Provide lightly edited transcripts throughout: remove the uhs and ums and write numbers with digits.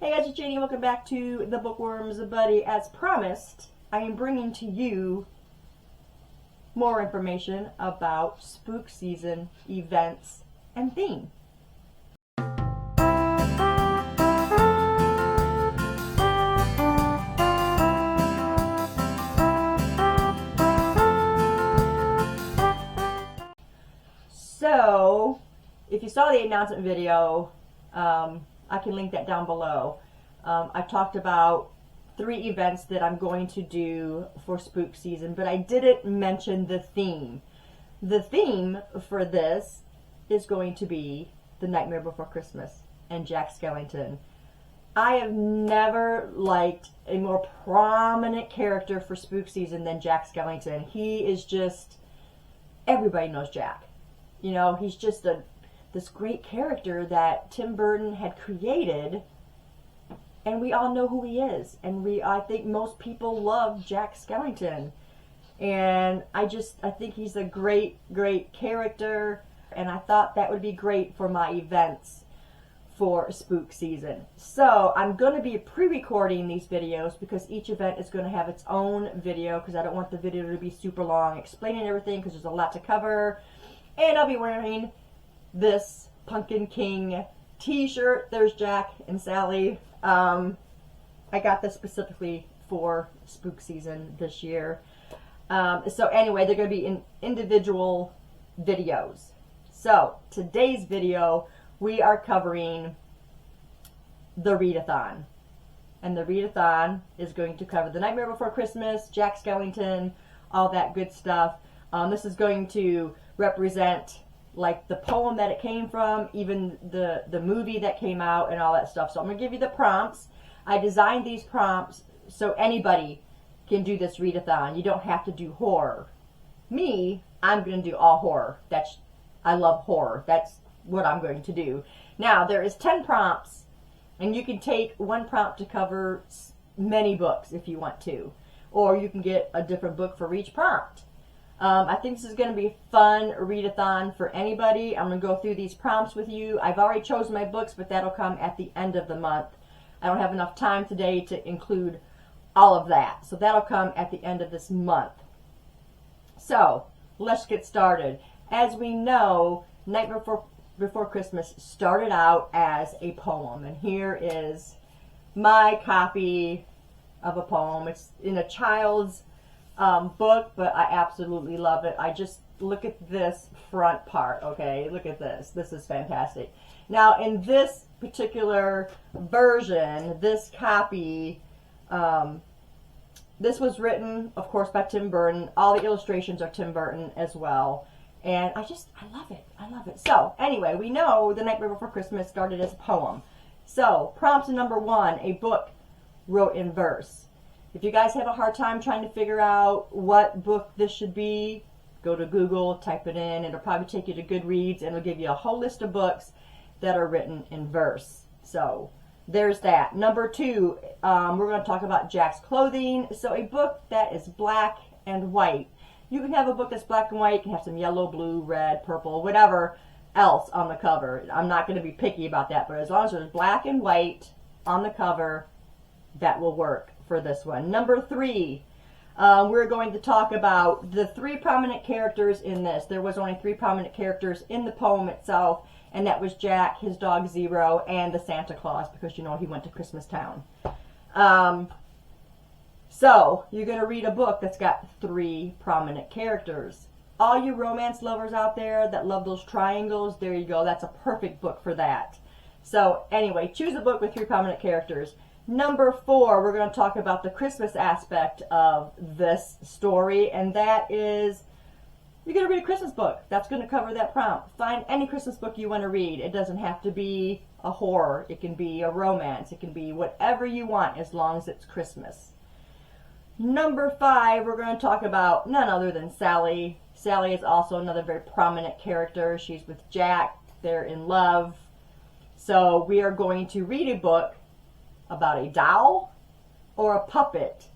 Hey guys, it's Janie. Welcome back to the Bookworms Buddy. As promised, I am bringing to you more information about spook season events and theme. So, if you saw the announcement video, I can link that down below. I talked about 3 events that I'm going to do for spook season, but I didn't mention the theme. The theme for this is going to be The Nightmare Before Christmas and Jack Skellington. I have never liked a more prominent character for spook season than Jack Skellington. He is just, everybody knows Jack. You know, he's just this great character that Tim Burton had created, and we all know who he is. And I think most people love Jack Skellington. And I think he's a great, great character, and I thought that would be great for my events for spook season. So I'm going to be pre-recording these videos because each event is going to have its own video, because I don't want the video to be super long explaining everything, because there's a lot to cover. And I'll be wearing this Pumpkin King t-shirt. There's Jack and Sally. I got this specifically for spook season this year. So anyway, they're going to be in individual videos. So today's video, we are covering the Read-a-thon. And the Read-a-thon is going to cover The Nightmare Before Christmas, Jack Skellington, all that good stuff. This is going to represent like the poem that it came from, even the movie that came out and all that stuff. So I'm going to give you the prompts. I designed these prompts so anybody can do this read-a-thon. You don't have to do horror. Me, I'm going to do all horror. I love horror. That's what I'm going to do. Now, there is 10 prompts, and you can take one prompt to cover many books if you want to. Or you can get a different book for each prompt. I think this is going to be a fun read-a-thon for anybody. I'm going to go through these prompts with you. I've already chosen my books, but that'll come at the end of the month. I don't have enough time today to include all of that. So that'll come at the end of this month. So, let's get started. As we know, Nightmare Before Christmas started out as a poem. And here is my copy of a poem. It's in a child's book, but I absolutely love it. I just look at this front part, okay? Look at this. This is fantastic. Now, in this particular version, this copy, this was written, of course, by Tim Burton. All the illustrations are Tim Burton as well. And I love it. I love it. So, anyway, we know The Nightmare Before Christmas started as a poem. So, prompt number 1, a book wrote in verse. If you guys have a hard time trying to figure out what book this should be, go to Google, type it in. It'll probably take you to Goodreads, and it'll give you a whole list of books that are written in verse. So there's that. Number 2, we're going to talk about Jack's clothing. So a book that is black and white. You can have a book that's black and white. You can have some yellow, blue, red, purple, whatever else on the cover. I'm not going to be picky about that, but as long as there's black and white on the cover, that will work for this one. Number 3, we're going to talk about the 3 prominent characters in this. There was only 3 prominent characters in the poem itself, and that was Jack, his dog Zero, and the Santa Claus, because you know he went to Christmas Town. So you're going to read a book that's got 3 prominent characters. All you romance lovers out there that love those triangles, there you go. That's a perfect book for that. So anyway, choose a book with 3 prominent characters. Number 4, we're going to talk about the Christmas aspect of this story, and that is, you're going to read a Christmas book. That's going to cover that prompt. Find any Christmas book you want to read. It doesn't have to be a horror. It can be a romance. It can be whatever you want as long as it's Christmas. Number 5, we're going to talk about none other than Sally. Sally is also another very prominent character. She's with Jack. They're in love. So we are going to read a book about a doll or a puppet.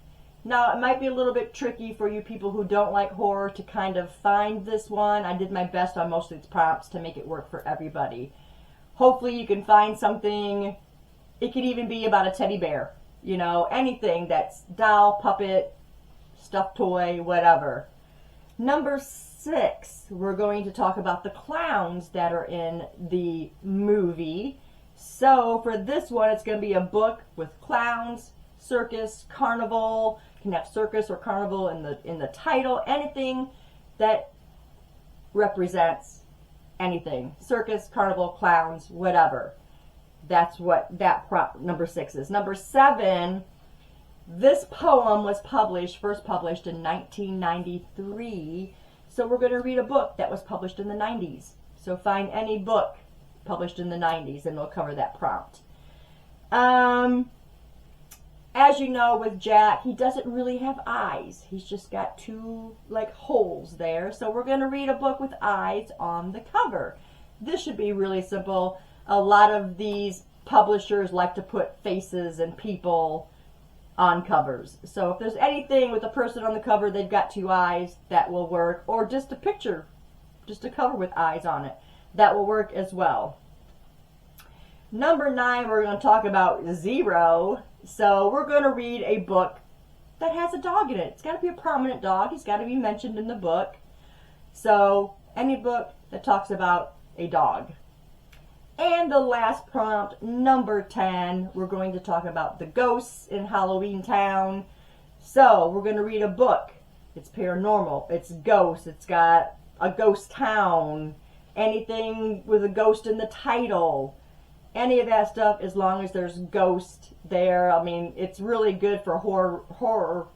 Now, it might be a little bit tricky for you people who don't like horror to kind of find this one. I did my best on most of these prompts to make it work for everybody. Hopefully you can find something It could even be about a teddy bear, you know, anything that's doll, puppet, stuffed toy, whatever. Number 6, we're going to talk about the clowns that are in the movie. So for this one, it's going to be a book with clowns, circus, carnival. You can have circus or carnival in the title. Anything that represents anything. Circus, carnival, clowns, whatever. That's what that number 6 is. Number 7, this poem was first published in 1993. So we're going to read a book that was published in the 90s. So find any book published in the 90s and we'll cover that prompt. As you know, with Jack, he doesn't really have eyes. He's just got 2 like holes there. So we're going to read a book with eyes on the cover. This should be really simple. A lot of these publishers like to put faces and people on covers. So if there's anything with a person on the cover, they've got 2 eyes, that will work. Or just a picture, just a cover with eyes on it. That will work as well. Number 9, we're going to talk about Zero. So we're going to read a book that has a dog in it. It's got to be a prominent dog. He's got to be mentioned in the book. So any book that talks about a dog. And the last prompt, number 10, we're going to talk about the ghosts in Halloween Town. So we're going to read a book. It's paranormal. It's ghosts. It's got a ghost town. Anything with a ghost in the title. Any of that stuff, as long as there's ghost there. I mean, it's really good for horror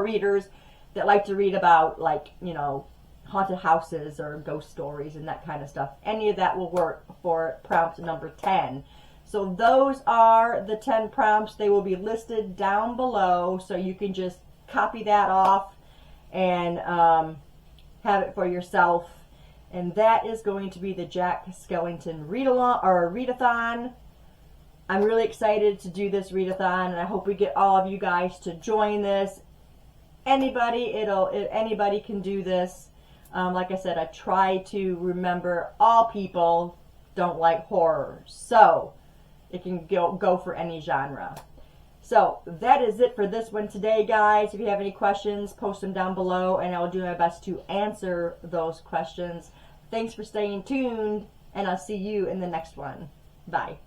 readers that like to read about, like, you know, haunted houses or ghost stories and that kind of stuff. Any of that will work for prompt number 10. So those are the 10 prompts. They will be listed down below, so you can just copy that off and have it for yourself. And that is going to be the Jack Skellington read-a-thon. I'm really excited to do this read-a-thon, and I hope we get all of you guys to join this. Anybody can do this. Like I said, I try to remember all people don't like horror, so it can go for any genre. So that is it for this one today, guys. If you have any questions, post them down below, and I will do my best to answer those questions. Thanks for staying tuned, and I'll see you in the next one. Bye.